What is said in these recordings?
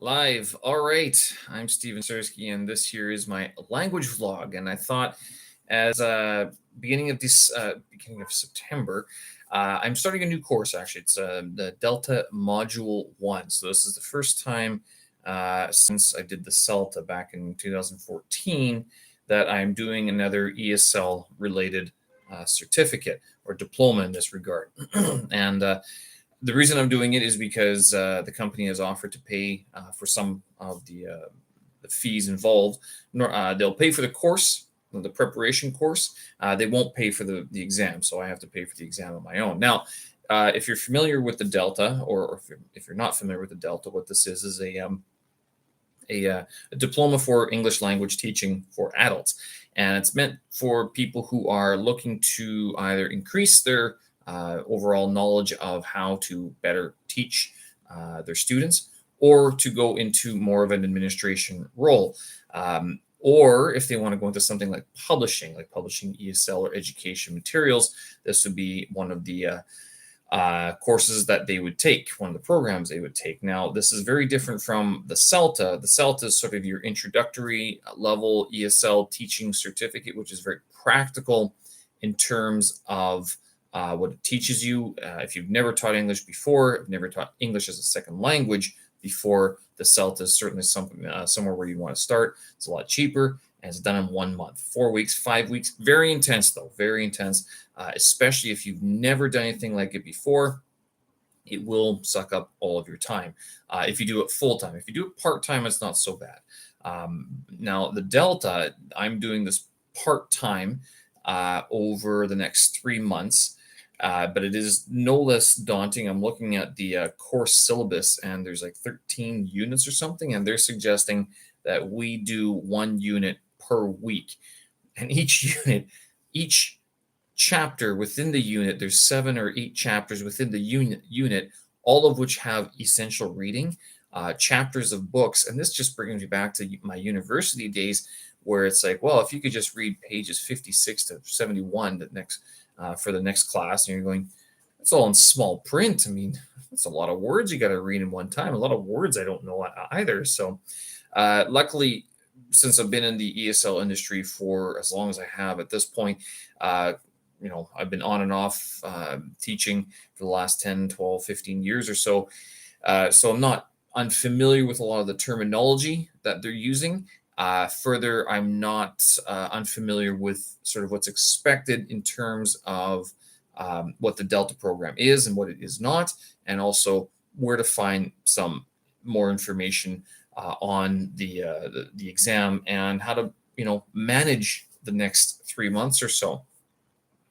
Live. All right. I'm Steven Sersky, and this here is my language vlog. And I thought, as beginning of September, I'm starting a new course. Actually, it's the Delta Module One. So this is the first time since I did the CELTA back in 2014 that I'm doing another ESL related certificate or diploma in this regard. and The reason I'm doing it is because the company has offered to pay for some of the fees involved. They'll pay for the course, the preparation course. They won't pay for the exam, so I have to pay for the exam on my own. Now, if you're familiar with the Delta, or if you're not familiar with the Delta, what this is a diploma for English language teaching for adults. And it's meant for people who are looking to either increase their overall knowledge of how to better teach their students, or to go into more of an administration role. Or if they want to go into something like publishing ESL or education materials, this would be one of the courses that they would take, one of the programs they would take. Now, this is very different from the CELTA. The CELTA is sort of your introductory level ESL teaching certificate, which is very practical in terms of what it teaches you. If you've never taught English before, if never taught English as a second language before, the CELTA is certainly something somewhere where you want to start. It's a lot cheaper, and it's done in 1 month, 4 weeks, 5 weeks. Very intense, though, very intense, especially if you've never done anything like it before. It will suck up all of your time if you do it full time. If you do it part time, it's not so bad. Now, the Delta, I'm doing this part time over the next 3 months. But it is no less daunting. I'm looking at the course syllabus, and there's like 13 units or something, and they're suggesting that we do 1 unit per week. And each chapter within the unit, there's 7 or 8 chapters within the unit, all of which have essential reading, chapters of books. And this just brings me back to my university days, where it's like, well, if you could just read pages 56 to 71 for the next class, and you're going, it's all in small print. I mean, that's a lot of words you got to read in one time. A lot of words I don't know either. So, luckily, since I've been in the ESL industry for as long as I have at this point, I've been on and off teaching for the last 10, 12, 15 years or so. So I'm not unfamiliar with a lot of the terminology that they're using. Further, I'm not unfamiliar with sort of what's expected in terms of what the Delta program is and what it is not, and also where to find some more information on the exam, and how to manage the next 3 months or so.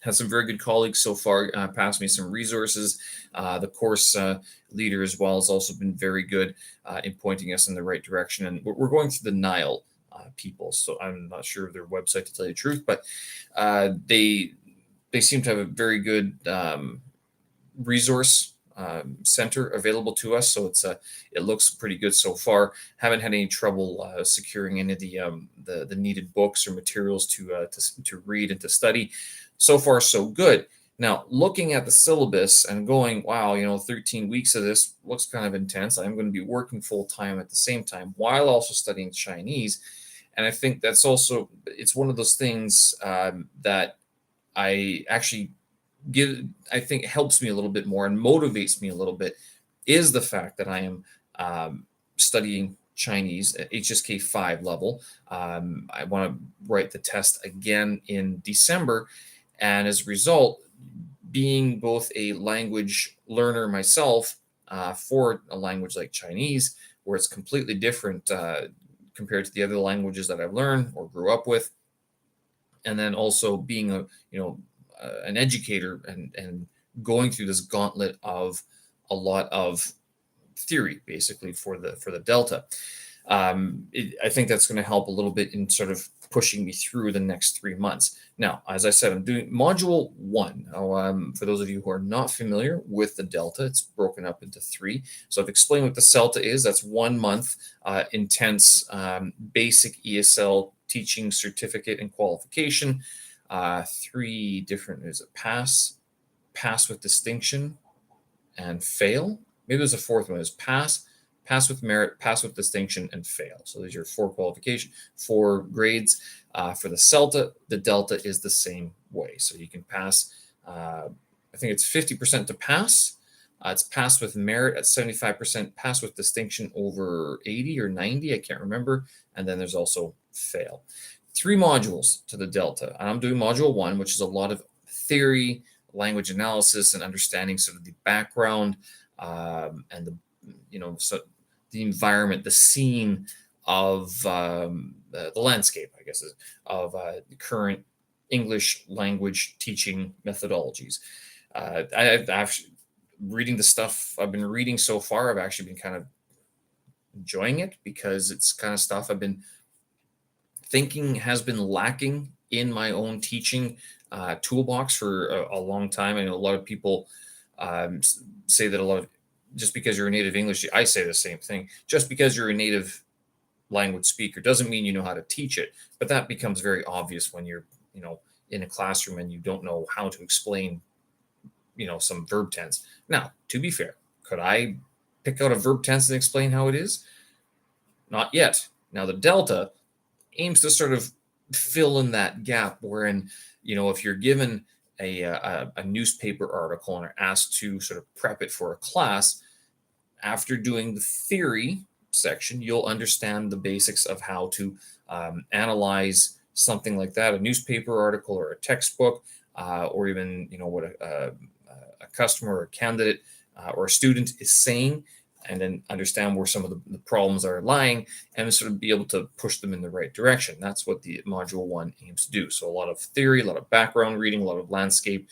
Had some very good colleagues so far, passed me some resources. The course leader as well has also been very good in pointing us in the right direction. And we're going through the Nile people, so I'm not sure of their website, to tell you the truth, but they seem to have a very good resource center available to us. So it looks pretty good so far. Haven't had any trouble securing any of the needed books or materials to read and to study. So far, so good. Now, looking at the syllabus and going, wow, 13 weeks of this looks kind of intense. I'm going to be working full time at the same time while also studying Chinese. And I think it's one of those things that I actually I think helps me a little bit more and motivates me a little bit, is the fact that I am studying Chinese at HSK 5 level. I want to write the test again in December. And as a result, being both a language learner myself for a language like Chinese, where it's completely different compared to the other languages that I've learned or grew up with, and then also being an educator and going through this gauntlet of a lot of theory, basically for the Delta. I think that's going to help a little bit in sort of pushing me through the next 3 months. Now, as I said, I'm doing module 1. Now, for those of you who are not familiar with the Delta, it's broken up into 3. So I've explained what the CELTA is. That's 1 month intense basic ESL teaching certificate and qualification. 3 different, is it pass with distinction, and fail? Maybe there's a fourth one, is pass, pass with merit, pass with distinction, and fail. So there's your four grades. For the CELTA, the Delta is the same way. So you can pass, I think it's 50% to pass. It's pass with merit at 75%, pass with distinction over 80 or 90, I can't remember. And then there's also fail. 3 modules to the Delta. And I'm doing module 1, which is a lot of theory, language analysis, and understanding sort of the background and so the environment, the scene of the landscape, I guess, of the current English language teaching methodologies. I've actually reading the stuff I've been reading so far. I've actually been kind of enjoying it because it's kind of stuff I've been thinking has been lacking in my own teaching toolbox for a long time. I know a lot of people say that just because you're a native English, I say the same thing. Just because you're a native language speaker doesn't mean you know how to teach it. But that becomes very obvious when you're, in a classroom and you don't know how to explain, some verb tense. Now, to be fair, could I pick out a verb tense and explain how it is? Not yet. Now, the Delta aims to sort of fill in that gap wherein, if you're given a newspaper article and are asked to sort of prep it for a class, after doing the theory section, you'll understand the basics of how to analyze something like that, a newspaper article or a textbook, or even, what a customer or a candidate or a student is saying, and then understand where some of the problems are lying and sort of be able to push them in the right direction. That's what the module 1 aims to do. So a lot of theory, a lot of background reading, a lot of landscape,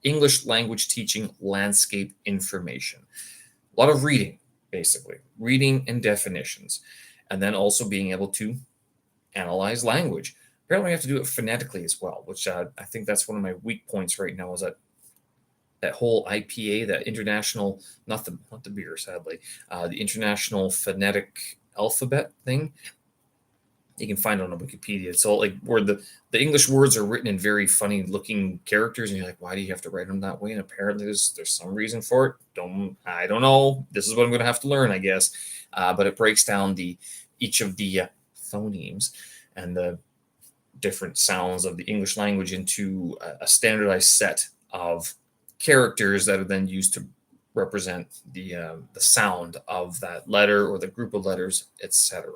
English language teaching landscape information. A lot of reading, basically, reading and definitions, and then also being able to analyze language. Apparently, I have to do it phonetically as well, which I think that's one of my weak points right now, is that whole IPA, that international, not the beer, sadly, the International Phonetic Alphabet thing. You can find it on Wikipedia. It's all like where the English words are written in very funny looking characters, and you're like, why do you have to write them that way? And apparently there's some reason for it. I don't know. This is what I'm going to have to learn, I guess. But it breaks down each of the phonemes and the different sounds of the English language into a standardized set of characters that are then used to represent the sound of that letter or the group of letters, etc.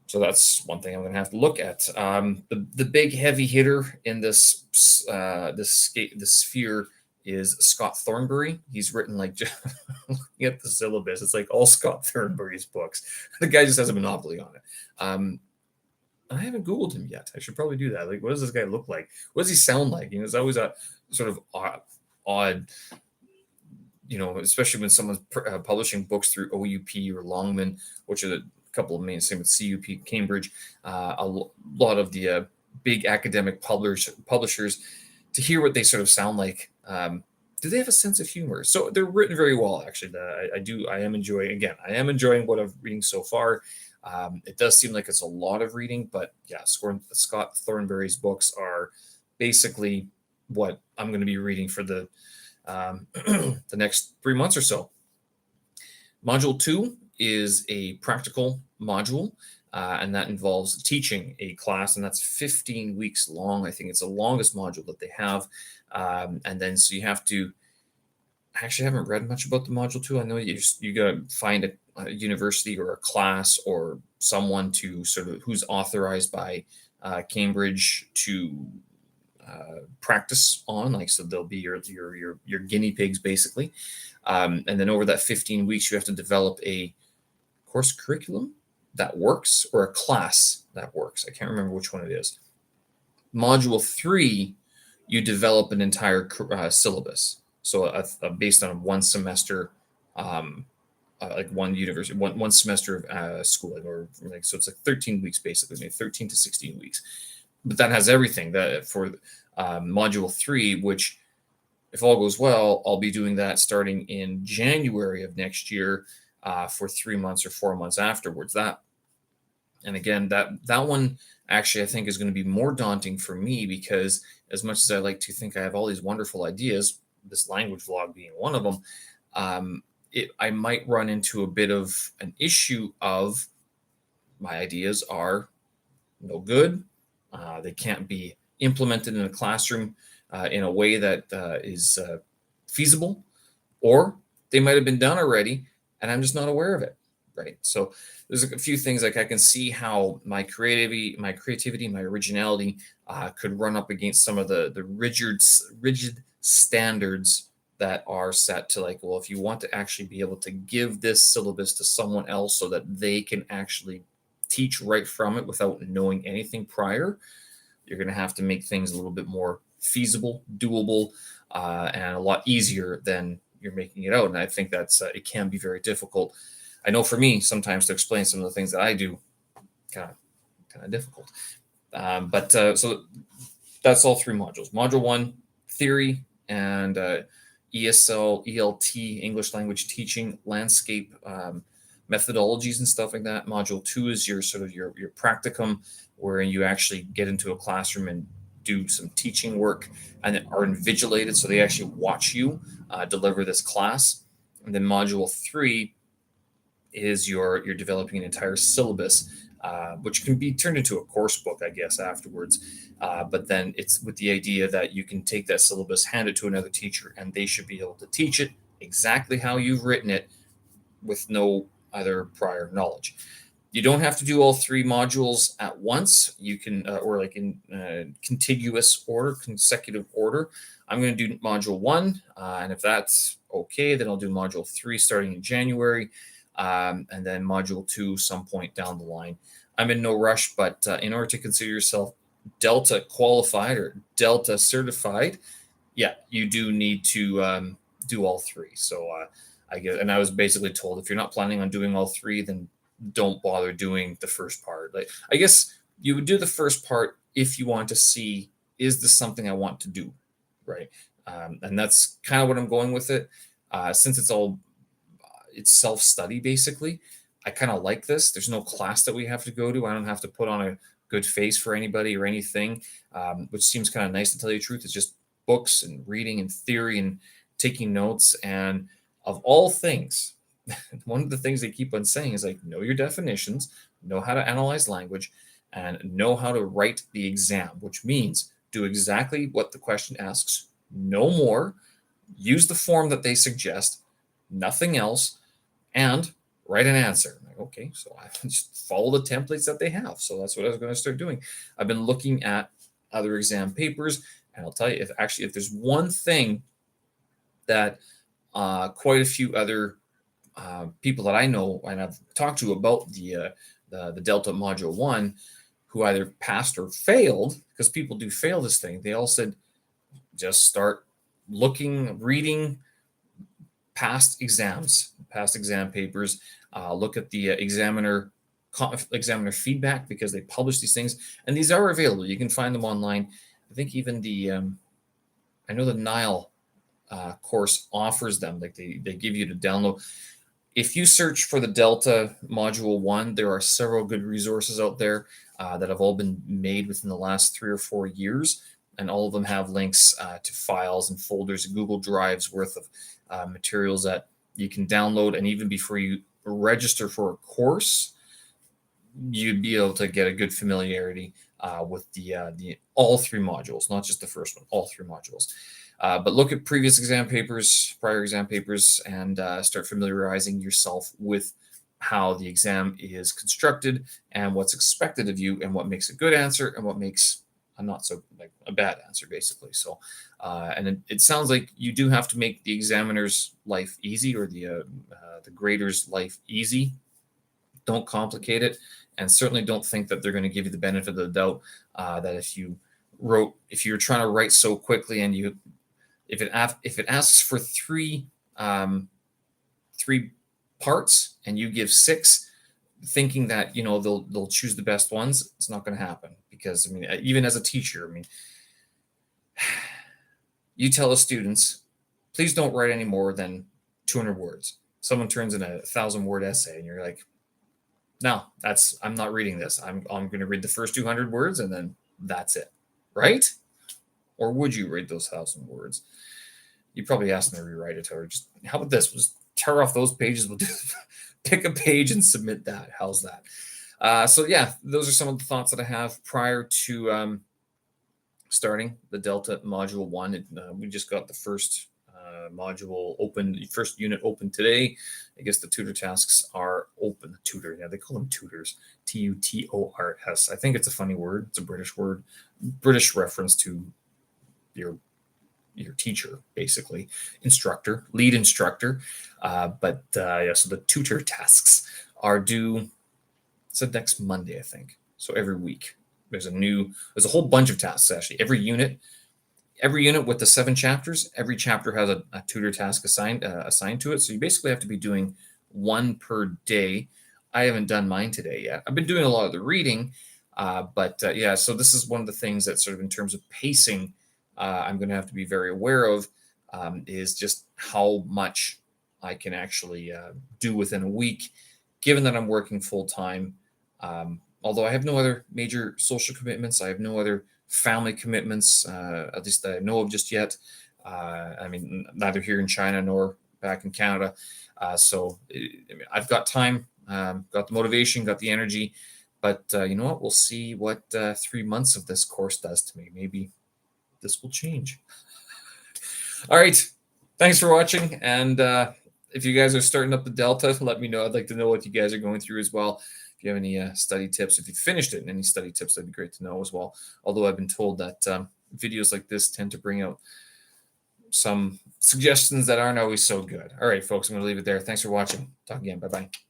So that's one thing I'm going to have to look at. The big heavy hitter in this sphere is Scott Thornbury. He's written looking at the syllabus, it's like all Scott Thornbury's books. The guy just has a monopoly on it. I haven't Googled him yet. I should probably do that. Like, what does this guy look like? What does he sound like? It's always a sort of odd, especially when someone's publishing books through OUP or Longman, which are the couple of main, same with CUP, Cambridge, a lot of the big academic publishers, to hear what they sort of sound like. Do they have a sense of humor? So they're written very well, actually. I am enjoying what I'm reading so far. It does seem like it's a lot of reading, but yeah, Scott Thornbury's books are basically what I'm going to be reading for the the next 3 months or so. Module 2 is a practical module, and that involves teaching a class, and that's 15 weeks long. I think it's the longest module that they have. And then so you have to, I actually haven't read much about the module 2. I know you got to find a university or a class or someone to sort of who's authorized by Cambridge to practice on, like, so they'll be your guinea pigs basically. And then over that 15 weeks, you have to develop a course curriculum that works or a class that works. I can't remember which one it is. Module 3, you develop an entire syllabus. So based on one semester, like one university, one semester of schooling, or like, so it's like 13 weeks basically, maybe 13 to 16 weeks. But that has everything that for module 3, which, if all goes well, I'll be doing that starting in January of next year for 3 months or 4 months afterwards. And again, that one actually I think is going to be more daunting for me, because as much as I like to think I have all these wonderful ideas, this language vlog being one of them, I might run into a bit of an issue of my ideas are no good. They can't be implemented in a classroom in a way that is feasible, or they might have been done already and I'm just not aware of it. Right. So there's a few things like I can see how my creativity, my originality could run up against some of the rigid standards that are set to, like, well, if you want to actually be able to give this syllabus to someone else so that they can actually teach right from it without knowing anything prior, you're going to have to make things a little bit more feasible, doable, and a lot easier than you're making it out. And I think that's it can be very difficult. I know for me sometimes to explain some of the things that I do, kind of difficult. But so that's all three modules. Module one, theory and ESL, ELT, English language teaching, landscape methodologies and stuff like that. Module two is your sort of your practicum, where you actually get into a classroom and do some teaching work and are invigilated, so they actually watch you deliver this class. And then module three is you're developing an entire syllabus, which can be turned into a course book, I guess, afterwards. But then it's with the idea that you can take that syllabus, hand it to another teacher, and they should be able to teach it exactly how you've written it with no other prior knowledge. You don't have to do all three modules at once. You can, or like in contiguous order, consecutive order. I'm going to do module one, and if that's okay, then I'll do module three starting in January, and then module two some point down the line. I'm in no rush, but in order to consider yourself Delta qualified or Delta certified, yeah, you do need to do all three. So I guess, and I was basically told if you're not planning on doing all three, then don't bother doing the first part. Like, I guess you would do the first part if you want to see, is this something I want to do, right? And that's kind of what I'm going with it. Since it's self-study basically, I kind of like this. There's no class that we have to go to. I don't have to put on a good face for anybody or anything, which seems kind of nice, to tell you the truth. It's just books and reading and theory and taking notes. And of all things, one of the things they keep on saying is, like, know your definitions, know how to analyze language, and know how to write the exam, which means do exactly what the question asks, no more, use the form that they suggest, nothing else, and write an answer. Like, okay, so I just follow the templates that they have. So that's what I was going to start doing. I've been looking at other exam papers, and I'll tell you, if there's one thing that quite a few other people that I know and I've talked to about the Delta Module One, who either passed or failed, because people do fail this thing, they all said just start looking, reading past exams, past exam papers. Look at the examiner feedback, because they publish these things, and these are available. You can find them online. I think even I know the Nile course offers them. Like they give you to download. If you search for the Delta Module 1, there are several good resources out there that have all been made within the last 3 or 4 years, and all of them have links to files and folders, Google Drives worth of materials that you can download. And even before you register for a course, you'd be able to get a good familiarity with the all three modules, not just the first one, all three modules. But look at previous exam papers, prior exam papers, and start familiarizing yourself with how the exam is constructed and what's expected of you, and what makes a good answer and what makes a not so, like, a bad answer, basically. So, and it sounds like you do have to make the examiner's life easy, or the grader's life easy. Don't complicate it, and certainly don't think that they're going to give you the benefit of the doubt. That if you're trying to write so quickly, and if it asks for three parts and you give 6, thinking that they'll choose the best ones, it's not going to happen. Because, I mean, even as a teacher, I mean, you tell the students, please don't write any more than 200 words. Someone turns in a 1,000-word essay, and you're like, no, I'm not reading this. I'm going to read the first 200 words, and then that's it, right? Or would you read those 1,000 words? You probably ask them to rewrite it, or just, how about this? Just tear off those pages. We'll just pick a page and submit that. How's that? So yeah, those are some of the thoughts that I have prior to starting the Delta Module 1. We just got the first module open, the first unit open today. I guess the tutor tasks are open. Tutor, yeah, they call them tutors. Tutors. I think it's a funny word. It's a British word, British reference to your teacher, basically, instructor, lead instructor. Yeah, so the tutor tasks are due. It's next Monday, I think. So every week there's a whole bunch of tasks actually. Every unit with the 7 chapters, every chapter has a tutor task assigned to it. So you basically have to be doing one per day. I haven't done mine today yet. I've been doing a lot of the reading, yeah. So this is one of the things that sort of in terms of pacing, I'm going to have to be very aware of, is just how much I can actually do within a week, given that I'm working full time. Although I have no other major social commitments, I have no other family commitments, at least that I know of just yet. I mean, neither here in China nor back in Canada. I've got time, got the motivation, got the energy, but you know what? We'll see what 3 months of this course does to me. Maybe this will change. All right. Thanks for watching. And if you guys are starting up the Delta, let me know. I'd like to know what you guys are going through as well. If you have any study tips, if you finished it and any study tips, that'd be great to know as well. Although I've been told that videos like this tend to bring out some suggestions that aren't always so good. All right, folks, I'm going to leave it there. Thanks for watching. Talk again. Bye-bye.